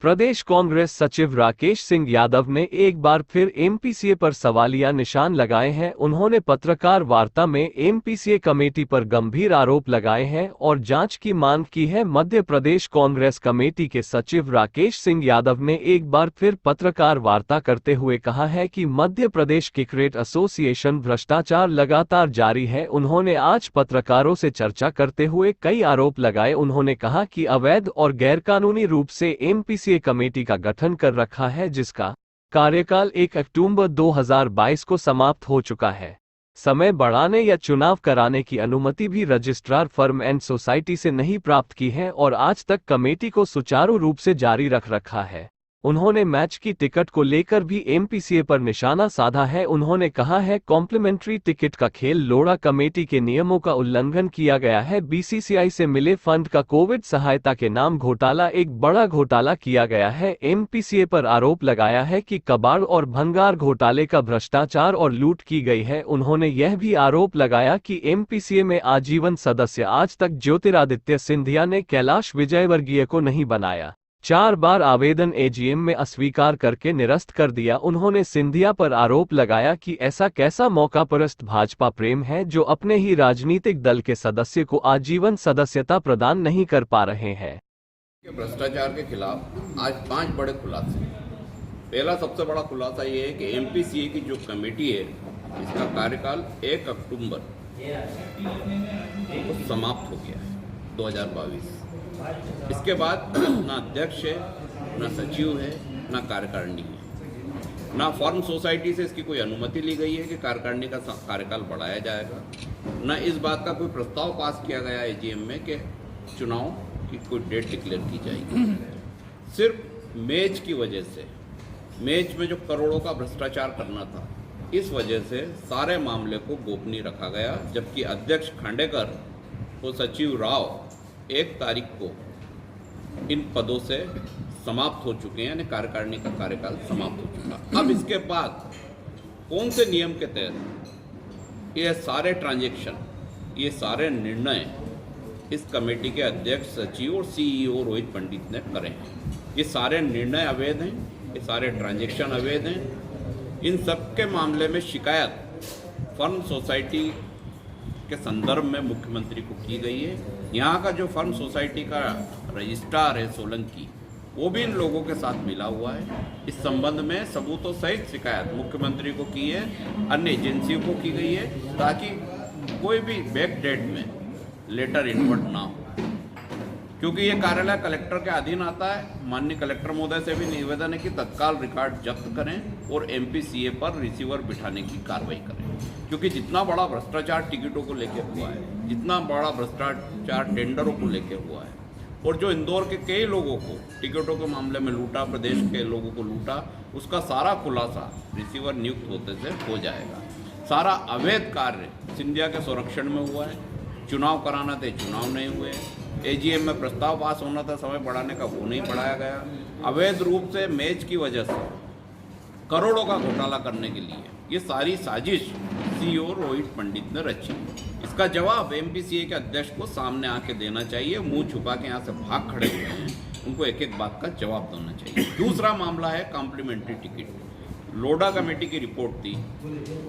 प्रदेश कांग्रेस सचिव राकेश सिंह यादव ने एक बार फिर एमपीसीए पर सवालिया निशान लगाए हैं। उन्होंने पत्रकार वार्ता में एमपीसीए कमेटी पर गंभीर आरोप लगाए हैं और जांच की मांग की है। मध्य प्रदेश कांग्रेस कमेटी के सचिव राकेश सिंह यादव ने एक बार फिर पत्रकार वार्ता करते हुए कहा है कि मध्य प्रदेश क्रिकेट एसोसिएशन भ्रष्टाचार लगातार जारी है। उन्होंने आज पत्रकारों से चर्चा करते हुए कई आरोप लगाए। उन्होंने कहा कि अवैध और गैरकानूनी रूप से एमपीसीए कमेटी का गठन कर रखा है, जिसका कार्यकाल 1 अक्टूबर 2022 को समाप्त हो चुका है। समय बढ़ाने या चुनाव कराने की अनुमति भी रजिस्ट्रार फर्म एंड सोसाइटी से नहीं प्राप्त की है और आज तक कमेटी को सुचारू रूप से जारी रख रखा है। उन्होंने मैच की टिकट को लेकर भी एमपीसीए पर निशाना साधा है। उन्होंने कहा है कॉम्प्लीमेंट्री टिकट का खेल लोड़ा, कमेटी के नियमों का उल्लंघन किया गया है। बीसीसीआई से मिले फंड का कोविड सहायता के नाम घोटाला एक बड़ा घोटाला किया गया है। एमपीसीए पर आरोप लगाया है कि कबाड़ और भंगार घोटाले का भ्रष्टाचार और लूट की गई है। उन्होंने यह भी आरोप लगाया कि एमपीसीए में आजीवन सदस्य आज तक ज्योतिरादित्य सिंधिया ने कैलाश विजयवर्गीय को नहीं बनाया। 4 बार आवेदन एजीएम में अस्वीकार करके निरस्त कर दिया। उन्होंने सिंधिया पर आरोप लगाया कि ऐसा कैसा मौकापरस्त भाजपा प्रेम है जो अपने ही राजनीतिक दल के सदस्य को आजीवन सदस्यता प्रदान नहीं कर पा रहे हैं। भ्रष्टाचार के खिलाफ आज 5 बड़े खुलासे। पहला सबसे बड़ा खुलासा ये है कि एमपीसीए की जो कमेटी है इसका कार्यकाल 1 अक्टूबर को समाप्त हो गया है 2022। इसके बाद ना अध्यक्ष है, ना सचिव है, ना कार्यकारिणी है, ना फॉर्म सोसाइटी से इसकी कोई अनुमति ली गई है कि कार्यकारिणी का कार्यकाल बढ़ाया जाएगा, ना इस बात का कोई प्रस्ताव पास किया गया एजीएम में कि चुनाव की कोई डेट डिक्लेयर की जाएगी। सिर्फ मैच की वजह से, मैच में जो करोड़ों का भ्रष्टाचार करना था, इस वजह से सारे मामले को गोपनीय रखा गया, जबकि अध्यक्ष खांडेकर और सचिव राव 1 तारीख को इन पदों से समाप्त हो चुके हैं, यानी कार्यकारिणी का कार्यकाल समाप्त हो चुका। अब इसके बाद कौन से नियम के तहत ये सारे ट्रांजैक्शन, ये सारे निर्णय इस कमेटी के अध्यक्ष, सचिव और सीईओ रोहित पंडित ने करे हैं। ये सारे निर्णय अवैध हैं, ये सारे ट्रांजैक्शन अवैध हैं। इन सब के मामले में शिकायत फर्म सोसाइटी के संदर्भ में मुख्यमंत्री को की गई है। यहाँ का जो फर्म सोसाइटी का रजिस्ट्रार है सोलंकी, वो भी इन लोगों के साथ मिला हुआ है। इस संबंध में सबूतों सहित शिकायत मुख्यमंत्री को की है, अन्य एजेंसियों को की गई है, ताकि कोई भी बैक डेट में लेटर इनवर्ट ना हो, क्योंकि ये कार्यालय कलेक्टर के अधीन आता है। माननीय कलेक्टर महोदय से भी निवेदन है कि तत्काल रिकॉर्ड जब्त करें और एमपीसीए पर रिसीवर बिठाने की कार्रवाई करें, क्योंकि जितना बड़ा भ्रष्टाचार टिकटों को लेकर हुआ है, जितना बड़ा भ्रष्टाचार टेंडरों को लेकर हुआ है, और जो इंदौर के कई लोगों को टिकटों के मामले में लूटा, प्रदेश के लोगों को लूटा, उसका सारा खुलासा रिसीवर नियुक्त होते से हो जाएगा। सारा अवैध कार्य सिंधिया के संरक्षण में हुआ है। चुनाव कराना थे, चुनाव नहीं हुए। एजीएम में प्रस्ताव पास होना था समय बढ़ाने का, वो नहीं बढ़ाया गया। अवैध रूप से मैच की वजह से करोड़ों का घोटाला करने के लिए ये सारी साजिश सीईओ रोहित पंडित ने रची। इसका जवाब एमपीसीए के अध्यक्ष को सामने आके देना चाहिए। मुंह छुपा के यहाँ से भाग खड़े हुए हैं, उनको एक एक बात का जवाब देना चाहिए। दूसरा मामला है कॉम्प्लीमेंट्री टिकट। लोढ़ा कमेटी की रिपोर्ट थी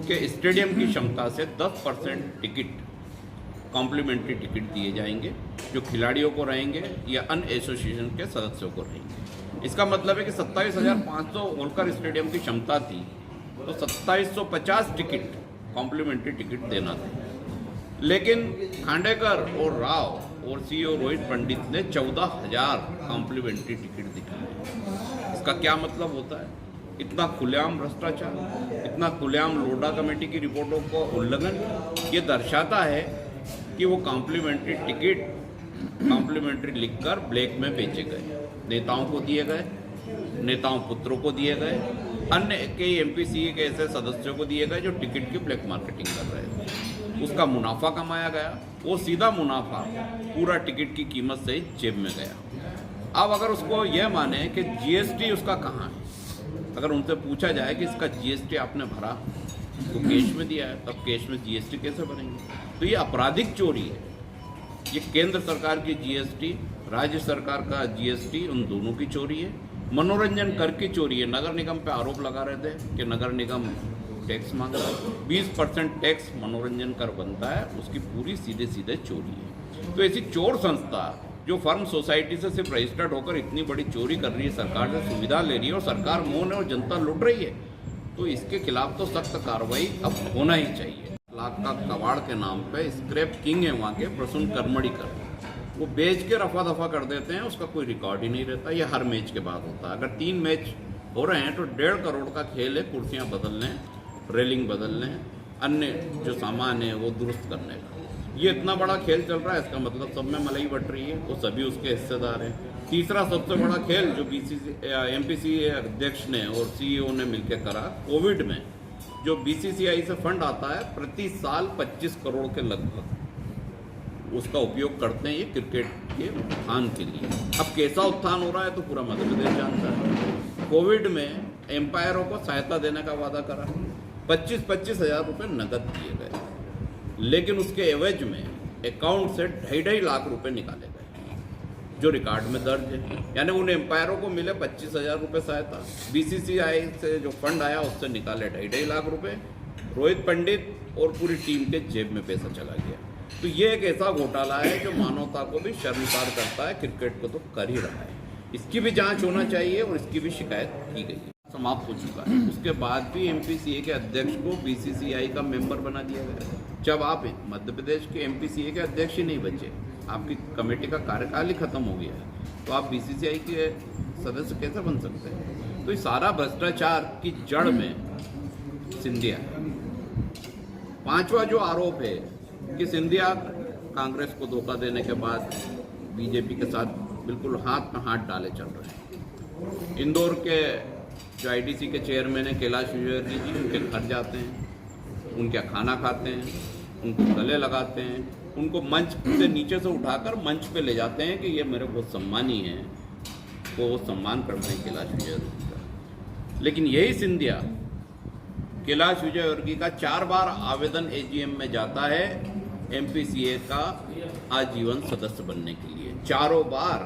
कि स्टेडियम की क्षमता से 10% टिकट कॉम्प्लीमेंट्री टिकट दिए जाएंगे, जो खिलाड़ियों को रहेंगे या अन्य एसोसिएशन के सदस्यों को रहेंगे। इसका मतलब है कि 27,500 होलकर स्टेडियम की क्षमता थी, तो 2750 टिकट कॉम्प्लीमेंट्री टिकट देना था। लेकिन खांडेकर और राव और सीईओ रोहित पंडित ने 14,000 कॉम्प्लीमेंट्री टिकट दिखाए। इसका क्या मतलब होता है? इतना खुलेआम भ्रष्टाचार, इतना खुलेआम लोढ़ा कमेटी की रिपोर्टों को उल्लंघन, ये दर्शाता है कि वो कॉम्प्लीमेंट्री टिकट कॉम्प्लीमेंट्री लिखकर ब्लैक में बेचे गए, नेताओं को दिए गए, नेताओं पुत्रों को दिए गए, अन्य कई एमपीसीए के ऐसे सदस्यों को दिए गए जो टिकट की ब्लैक मार्केटिंग कर रहे थे। उसका मुनाफा कमाया गया, वो सीधा मुनाफा पूरा टिकट की कीमत से जेब में गया। अब अगर उसको यह माने कि जीएसटी उसका कहाँ है, अगर उनसे पूछा जाए कि इसका जीएसटी आपने भरा, तो कैश में दिया है, तब कैश में जीएसटी कैसे भरेंगे? तो ये आपराधिक चोरी है। ये केंद्र सरकार की जीएसटी, राज्य सरकार का जीएसटी, उन दोनों की चोरी है। मनोरंजन कर की चोरी है। नगर निगम पे आरोप लगा रहे थे कि नगर निगम टैक्स मांग रहा है। 20% टैक्स मनोरंजन कर बनता है, उसकी पूरी सीधे सीधे चोरी है। तो ऐसी चोर संस्था जो फर्म सोसाइटी से सिर्फ रजिस्टर्ड होकर इतनी बड़ी चोरी कर रही है, सरकार से सुविधा ले रही है और सरकार मौन है और जनता लुट रही है, तो इसके खिलाफ तो सख्त कार्रवाई अब होना ही चाहिए। लाख का कबाड़ के नाम पे स्क्रैप किंग है वहाँ के प्रसून करमड़ीकर, वो बेच के रफा दफा कर देते हैं, उसका कोई रिकॉर्ड ही नहीं रहता। ये हर मैच के बाद होता है। अगर 3 मैच हो रहे हैं तो 1.5 करोड़ का खेल है, कुर्सियाँ बदलने, रेलिंग बदलने, अन्य जो सामान है वो दुरुस्त करने का। ये इतना बड़ा खेल चल रहा है, इसका मतलब सब में मलाई बट रही है, वो सभी उसके हिस्सेदार हैं। तीसरा सबसे बड़ा खेल जो एमपीसीए अध्यक्ष ने और सीईओ ने मिलकर करा, कोविड में जो बीसीसीआई से फंड आता है प्रति साल 25 करोड़ के लगभग, उसका उपयोग करते हैं ये क्रिकेट के उत्थान के लिए। अब कैसा उत्थान हो रहा है तो पूरा मध्य प्रदेश जानता है। कोविड में एम्पायरों को सहायता देने का वादा करा, 25-25 हज़ार रुपये नकद दिए गए, लेकिन उसके एवज में अकाउंट से 2.5 लाख रुपए निकाले गए, जो रिकॉर्ड में दर्ज है। यानी उन एम्पायरों को मिले 25,000 रुपये सहायता, बीसीसीआई से जो फंड आया उससे निकाले 2.5 लाख रुपए, रोहित पंडित और पूरी टीम के जेब में पैसा चला गया। तो ये एक ऐसा घोटाला है जो मानवता को भी शर्मसार करता है, क्रिकेट को तो कर ही रहा है। इसकी भी जांच होना चाहिए और इसकी भी शिकायत की गई है, समाप्त हो चुका है। उसके बाद भी एमपीसीए के अध्यक्ष को बीसीसीआई का मेंबर बना दिया गया। जब आप मध्य प्रदेश के एमपीसीए के अध्यक्ष ही नहीं बचे, आपकी कमेटी का कार्यकाल ही खत्म हो गया है, तो आप बीसीसीआई के सदस्य कैसे बन सकते हैं? तो ये सारा भ्रष्टाचार की जड़ में सिंधिया है। 5वां जो आरोप है कि सिंधिया कांग्रेस को धोखा देने के बाद बीजेपी के साथ बिल्कुल हाथ में हाथ डाले चल रहे हैं। इंदौर के जो आईटीसी के चेयरमैन है कैलाश विजयवर्गीय जी, उनके घर जाते हैं, उनके खाना खाते हैं, उनको गले लगाते हैं, उनको मंच से नीचे से उठाकर मंच पे ले जाते हैं कि ये मेरे बहुत सम्मानी हैं, वो सम्मान करते हैं कैलाश विजयवर्गीय का। लेकिन यही सिंधिया कैलाश विजयवर्गीय का 4 बार आवेदन एजीएम में जाता है एमपीसीए का आजीवन सदस्य बनने के लिए, 4 बार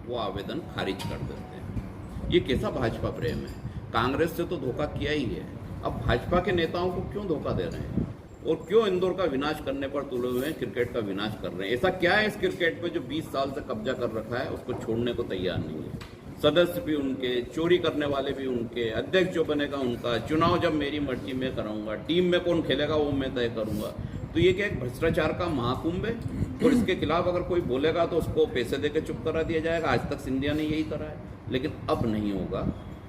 वो आवेदन खारिज कर देते हैं। ये कैसा भाजपा प्रेम है? कांग्रेस से तो धोखा किया ही है, अब भाजपा के नेताओं को क्यों धोखा दे रहे हैं और क्यों इंदौर का विनाश करने पर तुले हुए हैं, क्रिकेट का विनाश कर रहे हैं? ऐसा क्या है इस क्रिकेट पे जो 20 साल से कब्जा कर रखा है, उसको छोड़ने को तैयार नहीं है? सदस्य भी उनके, चोरी करने वाले भी उनके, अध्यक्ष जो बनेगा उनका, चुनाव जब मेरी मर्जी में कराऊंगा, टीम में कौन खेलेगा वो मैं तय करूंगा। तो ये क्या एक भ्रष्टाचार का महाकुंभ है और इसके खिलाफ अगर कोई बोलेगा तो उसको पैसे देकर चुप करा दिया जाएगा। आज तक सिंधिया ने यही करा है, लेकिन अब नहीं होगा।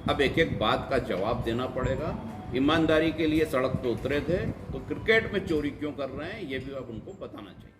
अब एक एक बात का जवाब देना पड़ेगा। ईमानदारी के लिए सड़क पे उतरे थे तो क्रिकेट में चोरी क्यों कर रहे हैं ये भी अब उनको बताना चाहिए।